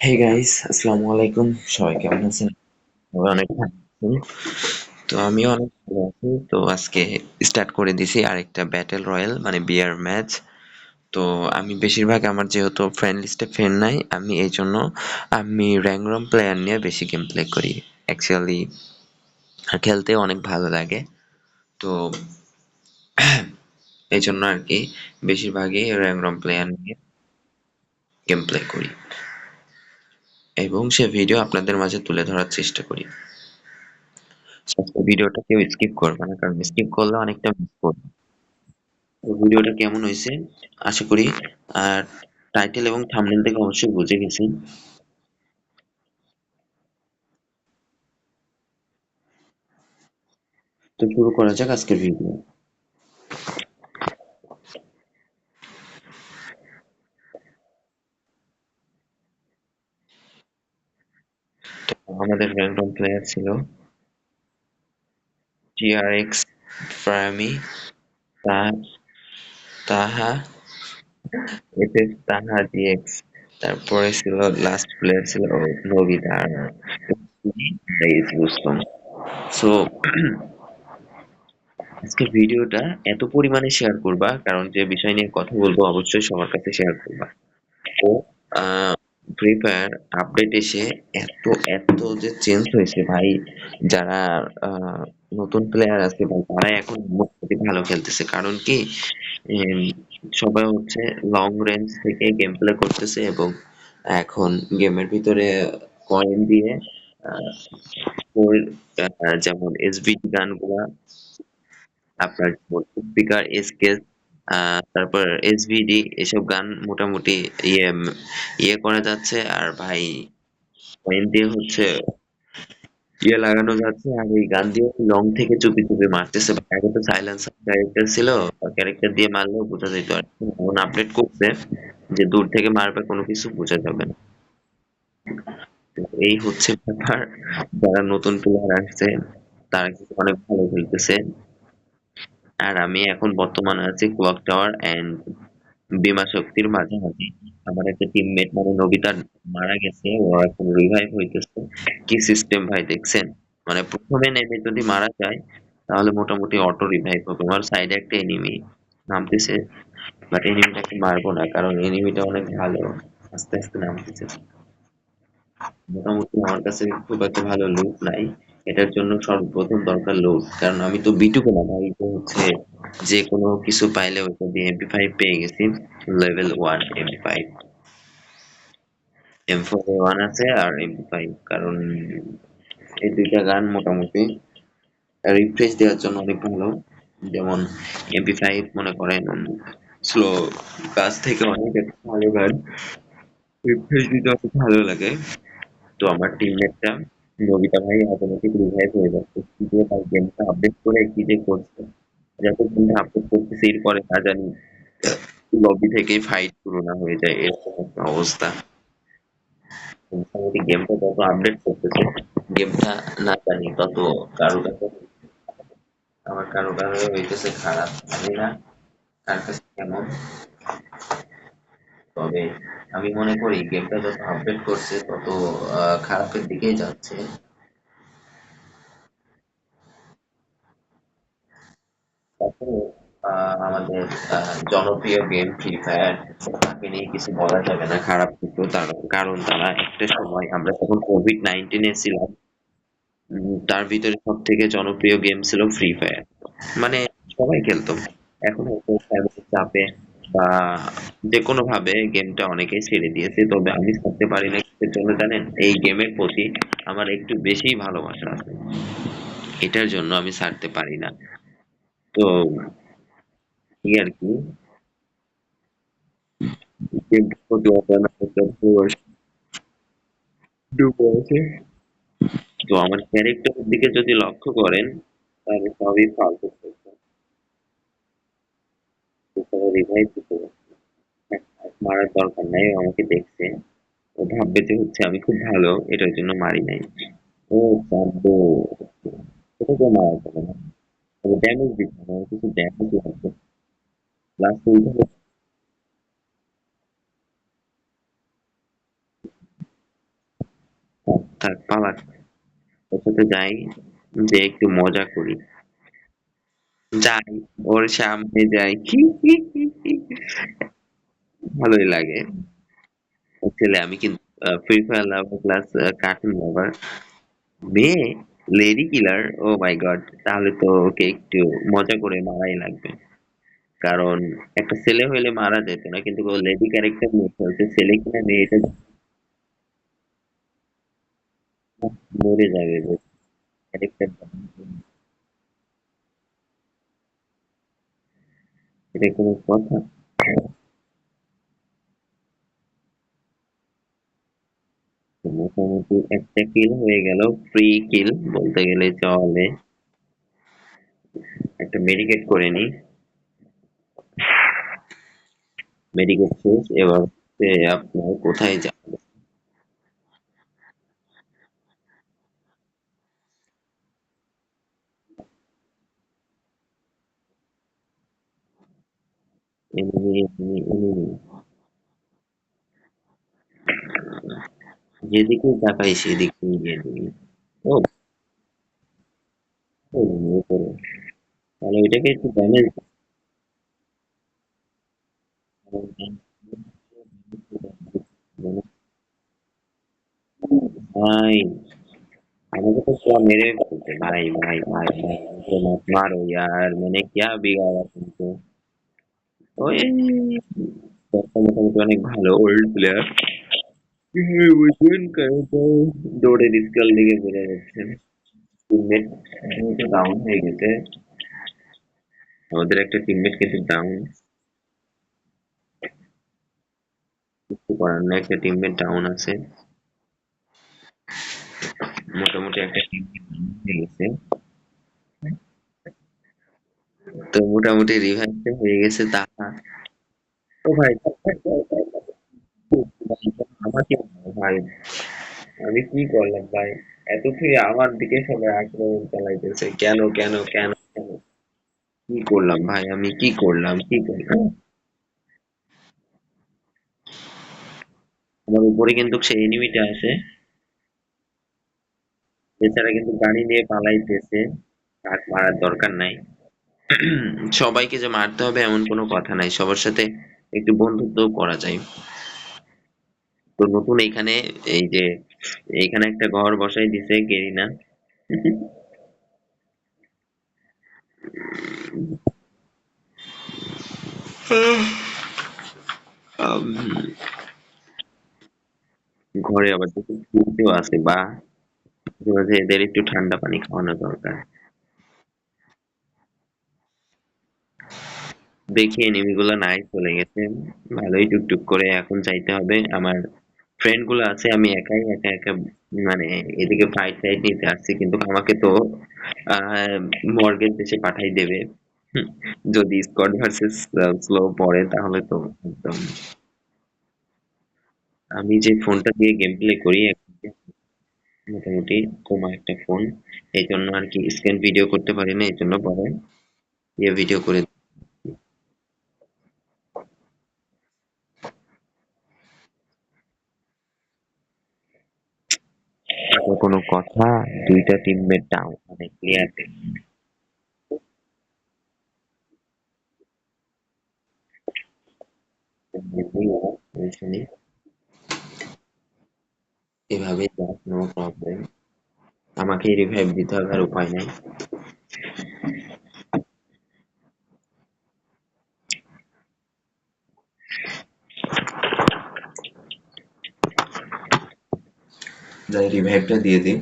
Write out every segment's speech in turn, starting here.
Hey guys, আসসালামু আলাইকুম। সবাই কেমন আছেন? সবাই অনেক ভালো আছেন। তো আমিও অনেক ভালো আছি। তো আজকে স্টার্ট করে দিছি আরেকটা ব্যাটেল রয়্যাল মানে বিয়ার ম্যাচ। তো আমি বেশিরভাগ আমার যেহেতু ফ্রেন্ড লিস্টে ফ্রেন্ড নাই, আমি এই জন্য আমি র্যাঙ্করম প্লেয়ার নিয়ে বেশি গেম প্লে করি। অ্যাকচুয়ালি খেলতে অনেক ভালো লাগে। তো এই জন্য আর কি বেশিরভাগই র্যাঙ্করম প্লেয়ার নিয়ে গেম প্লে করি এবং সে ভিডিও আপনাদের মাঝে তুলে ধরার চেষ্টা করি। আজকে ভিডিওটা কেউ স্কিপ করবে না, কারণ স্কিপ করলে অনেকটা মিস করবে। তো ভিডিওটা কেমন হয়েছে আশা করি আর টাইটেল এবং থাম্বনেল থেকে অবশ্যই বুঝে গেছেন। তো শুরু করা যাক আজকের ভিডিও। আমাদের র্যান্ডম প্লেয়ার ছিল টিআরএক্স, ফারামি, তাহা, এফএফ তাহা ডিএক্স। তারপরে ছিল লাস্ট প্লেয়ার ছিল নবিতা আর বুঝলাম। সো আজকের ভিডিওটা এত পরিমাণে শেয়ার করবা, কারণ যে বিষয় নিয়ে কথা বলবো অবশ্যই সবার কাছে শেয়ার করবা। তো ফ্রি ফায়ার আপডেট এসে এত এত যে চেঞ্জ হয়েছে ভাই, যারা আহ, নতুন প্লেয়ার আছে ভাই তারা এখন মোটামুটি ভালো খেলতেছে। কারণ কি উম, সবাই হচ্ছে লং রেঞ্জ থেকে গেম প্লে করতেছে এবং এখন গেমের ভিতরে কয়েন দিয়ে আহ, যেমন এসবিডি গানগুলা, আপনার স্পিকার এসকেস, তারপর এসভিডি, এসব গান মোটামুটি ইয়ে ইয়ে করা যাচ্ছে। আর ভাই কয়েন দিয়ে হচ্ছে ইয়ে লাগানো যাচ্ছে, আর এই গান দিয়ে লং থেকে চুপি চুপি মারতেছে। আগে তো সাইলেন্সার ক্যারেক্টার ছিল, ক্যারেক্টার দিয়ে মারলেও বোঝা যেত। আর এখন আপডেট করছে যে দূর থেকে মারবে কোনো কিছু বোঝা যাবে না। তো এই হচ্ছে ব্যাপার। যারা নতুন প্লেয়ার আসছে তারা কিন্তু অনেক ভালো খেলতেছে। আর আমি এখন বর্তমানে আছি ক্লক টাওয়ার এন্ড বীমা শক্তির মাঝামাঝি। আমার একটা টিমমেট মানে নবিতা মারা গেছে, ও এখন রিভাইভ হইতেছে। কি সিস্টেম ভাই দেখছেন? মানে প্রথমে নেমে যদি মারা যায় তাহলে মোটামুটি অটো রিভাইভ হবে। আমার সাইডে একটা এনিমি নামতেছে, বাট এনিমিটাকে মারবো না কারণ এনিমিটা অনেক ভালো। আস্তে আস্তে নামতেছে। মোটামুটি আমার কাছে খুব একটা ভালো লুট নাই। এটার জন্য সর্বপ্রথম দরকার লুট, কারণ আমি তো বিটুকে না ভাই, তো হচ্ছে যে কোনো কিছু পাইলে ওইটা দিয়ে এমপি 5 পেয়ে গেছি। লেভেল 1 এমপি 5, M4A1 আছে আর এমপি 5, কারণ এই দুইটা গান মোটামুটি রিফ্রেশ দেওয়ার জন্য অনেক ভালো। যেমন এমপি 5 মনে করেন স্লো কাজ থেকে অনেক একটা ভালো গান, রিফ্রেশ দিতে অনেক ভালো লাগে। তো আমার টিমমেটটা নবিতা ভাই অটোমেটিক রিভাইভ হয়ে যাচ্ছে, কি যে ভাই গেমটা আপডেট করে কি যে করছে। যত গেমটা আপডেট করতেছে এরপরে না জানি লবি থেকেই ফাইট শুরু না হয়ে যায়, এরকম একটা অবস্থা। মোটামুটি গেমটা যত আপডেট করতেছে গেমটা না জানি তত কারো কাছে, আমার কারো কারো হইতেছে খারাপ, জানি না কার কাছে কেমন। তবে আমি মনে করি গেমটা যত আপডেট করছে তত খারাপের দিকেই যাচ্ছে। তারপরে আমাদের জনপ্রিয় গেম ফ্রি ফায়ার, তাকে নিয়ে কিছু বলা যাবে না খারাপ কিছু, তার কারণ তারা একটা সময় আমরা যখন কোভিড-19 এ ছিলাম, তার ভিতরে সব থেকে জনপ্রিয় গেম ছিল ফ্রি ফায়ার। মানে সবাই খেলতো। এখন হয়তো ফ্যামিলির চাপে বা যে কোনো ভাবে গেমটা অনেকেই ছেড়ে দিয়েছে, তবে আমি ছাড়তে পারি না কিসের জন্য জানেন? এই গেমের প্রতি আমার একটু বেশিই ভালোবাসা আছে, এটার জন্য আমি ছাড়তে পারি না। তো এই আর কি, গেমটার প্রতি অজানা একটা ডুবে আছে। তো আমার ক্যারেক্টারের দিকে যদি লক্ষ্য করেন তাহলে সবই ফালতু খেলছে। রিভাইভ দিতে মারার দরকার নাই, ও আমাকে দেখছে, ও ভাববে যে হচ্ছে আমি খুব ভালো, এটার জন্য মারি নাই। ও চাপবো, এটাকে মারা যাবে না, তবে ড্যামেজ দিতে হবে, আমার কিছু ড্যামেজ লাগবে। লাস্ট উইকে থাক পালাক, ওর সাথে যাই, যে একটু মজা করি। যাই, ওর সামনে যাই, ভালোই লাগে। ছেলে আমি কিন্তু ফ্রি ফায়ার লাভার প্লাস কার্টুন লাভার। মেয়ে লেডি কিলার, ও মাই গড! তাহলে তো ওকে একটু মজা করে মারাই লাগবে। কারণ একটা ছেলে হইলে মারা যেত না, কিন্তু ও লেডি ক্যারেক্টার নিয়ে খেলছে, ছেলে কিনা মেয়ে এটা মরে যাবে ক্যারেক্টার। এটা কোনো কথা? তো মোটামুটি একটা কিল হয়ে গেল, ফ্রি কিল বলতে গেলে চলে। একটা মেডিকেট করে নি, মেডিকেট শেষ। এবার আপনার কোথায় যাবো? Enemy, enemy, enemy. যেদিকে তাকাই সেদিকেই এনিমি। ও, এনিমি উপরে। তাহলে ওইটাকে একটু ড্যামেজ भाई। আমাকে তো क्या मेरे भाई भाई भाई भाई मुझे मत मारो यार, मैंने क्या बिगाड़ा तुमको? ওই একটা মোটামুটি অনেক ভালো ওল্ড প্লেয়ার, কিভাবে বুঝবেন কারণ তো দৌড়ের স্কেল দিকে বোঝা যাচ্ছে। টিমমেট কিন্তু ডাউন হয়ে গেছে, আমাদের একটা টিমমেট কিন্তু ডাউন, কিছু করার না, একটা টিমমেট ডাউন আছে। মোটামুটি একটা টিমমেট হয়ে গেছে। তো মোটামুটি রিভাইভটা হয়ে গেছে তাহা। ও ভাই, আমাকে ভাই, আমি কি করলাম ভাই? এত থেকে আমার দিকে সবাই আক্রমণ চালাইতেছে, কেন কেন কেন কেন? কি করলাম ভাই, আমি কি করলাম, কি করলাম? আমার উপরে কিন্তু সেই এনিমিটা আছে, বেচারা কিন্তু গাড়ি নিয়ে পালাইতেছে। তাক মারার দরকার নাই। সবাইকে যে মারতে হবে এমন কোনো কথা নাই, সবার সাথে একটু বন্ধুত্বও করা যায়। তো নতুন এইখানে, এই যে এইখানে একটা ঘর বসাই দিছে গেরিনা। আম, ঘরে আবার দেখি ফ্রিজও আছে, বা মাঝে মাঝে এদের একটু ঠান্ডা পানি খাওয়ানো দরকার। দেখি এনিমিগুলো নাই চলে গেছে, ভালোই টুকটুক করে এখন যাইতে হবে। আমার ফ্রেন্ড গুলো আছে, আমি একাই একা একা মানে এদিকে ফাইট টাইট নিতে আসছি, কিন্তু আমাকে তো আহ মর্গের দেশে পাঠাই দেবে। হুম, যদি স্কোয়াড ভার্সেস স্লো পড়ে তাহলে তো একদম। আমি যে ফোনটা দিয়ে গেম প্লে করি মোটামুটি কমা একটা ফোন, এই জন্য আর কি স্ক্রিন ভিডিও করতে পারি না, এই জন্য পরে ইয়ে ভিডিও করে। কোনো কথা? দুইটা টিমমেট ডাউন, মানে ক্লিয়ার। এভাবে যাক, নো প্রবলেম। আমাকেই রিভাইভ দিতে হবে, আর উপায় নাই। যাই রিভাইভটা দিয়ে দিই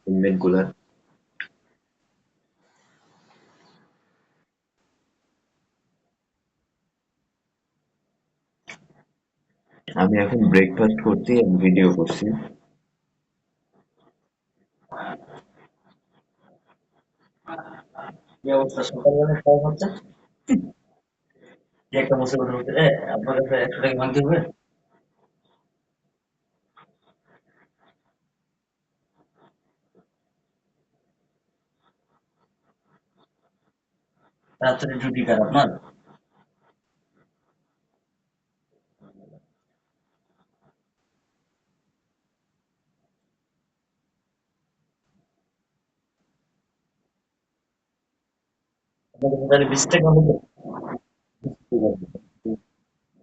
টিমমেট গুলার। আমি এখন ব্রেকফাস্ট করছি আর ভিডিও করছি। কি অবস্থা সকালবেলা খাওয়া হচ্ছে? কি একটা মুসিবত হচ্ছে রে, আপনার কাছে 100 টাকা ভাঙতে হবে। রাত্রে ডিউটি কার আপনার?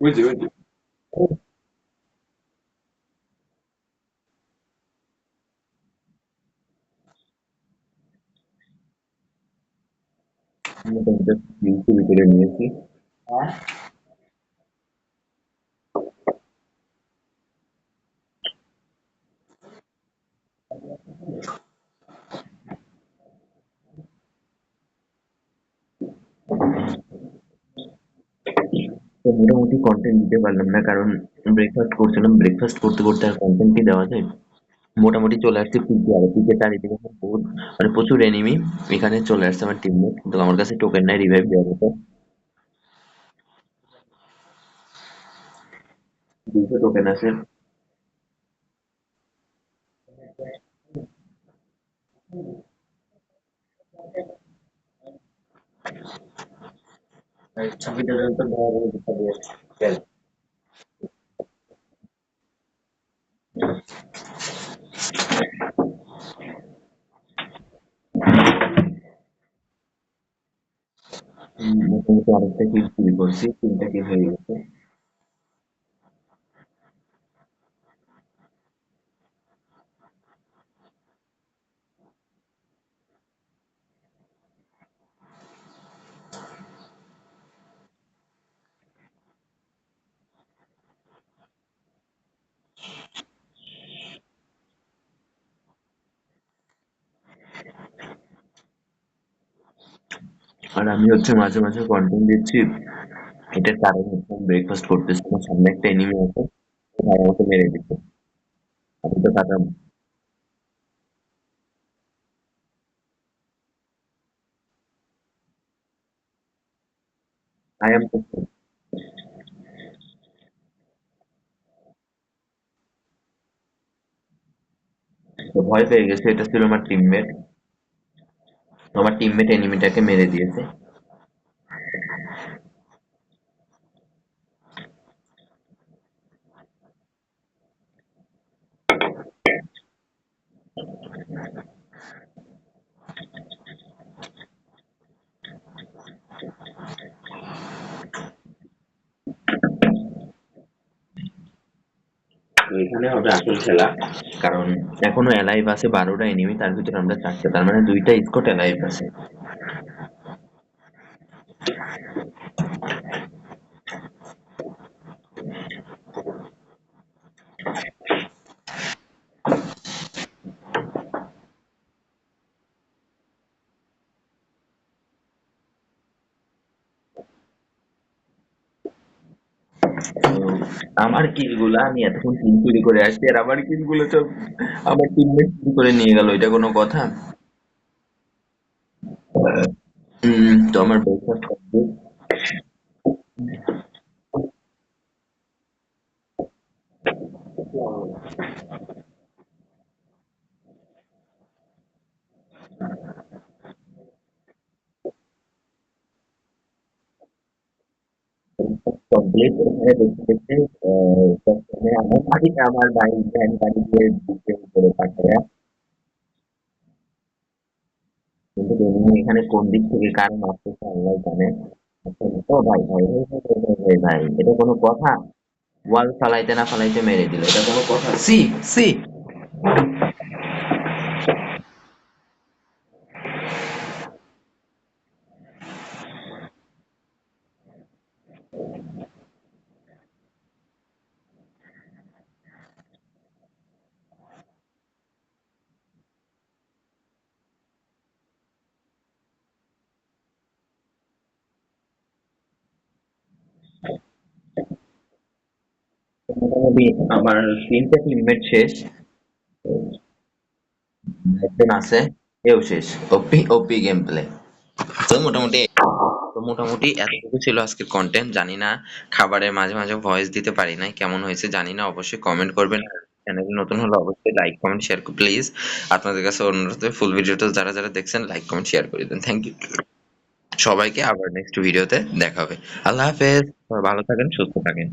বুঝছি বুঝছি। মোটামুটি শুরু করে নিয়েছি। তো মোটামুটি কন্টেন্ট দিতে পারলাম না, কারণ ব্রেকফাস্ট করছিলাম, ব্রেকফাস্ট করতে করতে আর কন্টেন্ট কি দেওয়া যায়। মোটামুটি চলে আসছে পিকে, আর পিকে চারিদিকে আমার বহুত মানে প্রচুর এনিমি। এখানে চলে আসছে আমার টিমমেট, কিন্তু আমার কাছে টোকেন নাই রিভাইভ দেওয়ার মতো। 200 টোকেন আছে। ছবিটা তো মোটামুটি আরেকটা কিল চুরি করছি, 3টা কিল হয়ে গেছে। আর আমি হচ্ছে মাঝে মাঝে কন্টেন্ট দিচ্ছি, এটার কারণ হচ্ছে আমি ব্রেকফাস্ট করতেছি, আমার সামনে একটা এনিমি আছে, ও ভাই আমাকে মেরে দিচ্ছে। আমি তো খাতাম। আই এম তো ভয় পেয়ে গেছে, এটা ছিল আমার টিমমেট। আমার টিমমেট এনিমিটাকে মেরে দিয়েছে। তো এখানে হবে আসল খেলা, কারণ এখনো অ্যালাইভ আছে 12টা এনিমি, তার ভিতরে আমরা 4টা, তার মানে 2টা স্কোয়াড অ্যালাইভ আছে। তো আমার কিল গুলা আমি এতক্ষণ কিল চুরি করে আসছি, আর আমার কিল গুলো সব আমার টিমমেট চুরি করে নিয়ে গেল, এটা কোনো কথা? তো আমার ব্রেকফাস্ট কমপ্লিট। কমপ্লিট এখানে দেখতে দেখতে প্রথমে আমার বাড়িতে আমার ভাই ভ্যান গাড়ি দিয়ে দিকে উপরে পাঠায়, কিন্তু এমনি এখানে কোন দিক থেকে কার মারতেছে আল্লাহ জানে। ও ভাই ভাই ভাই ভাই ভাই ভাই ভাই, এটা কোনো কথা? ওয়াল ফালাইতে না ফালাইতে মেরে দিল, এটা কোনো কথা? সি সি। মোটামুটি আমার 3টে টিমমেট শেষ, একজন আছে, এও শেষ। OP OP gameplay. তো মোটামুটি এতটুকু ছিল আজকের কন্টেন্ট। জানি না, খাবারের মাঝে মাঝে ভয়েস দিতে পারি নাই, কেমন হয়েছে জানি না, অবশ্যই কমেন্ট করবেন। চ্যানেল নতুন হলে অবশ্যই লাইক কমেন্ট শেয়ার প্লিজ। আপনাদের কাছে অনুরোধ, ফুল ভিডিওটা যারা যারা দেখছেন লাইক কমেন্ট শেয়ার করে দেন, থ্যাংক ইউ সবাইকে। আবার নেক্সট ভিডিওতে দেখা হবে। আল্লাহ হাফেজ। সবাই ভালো থাকেন, সুস্থ থাকেন।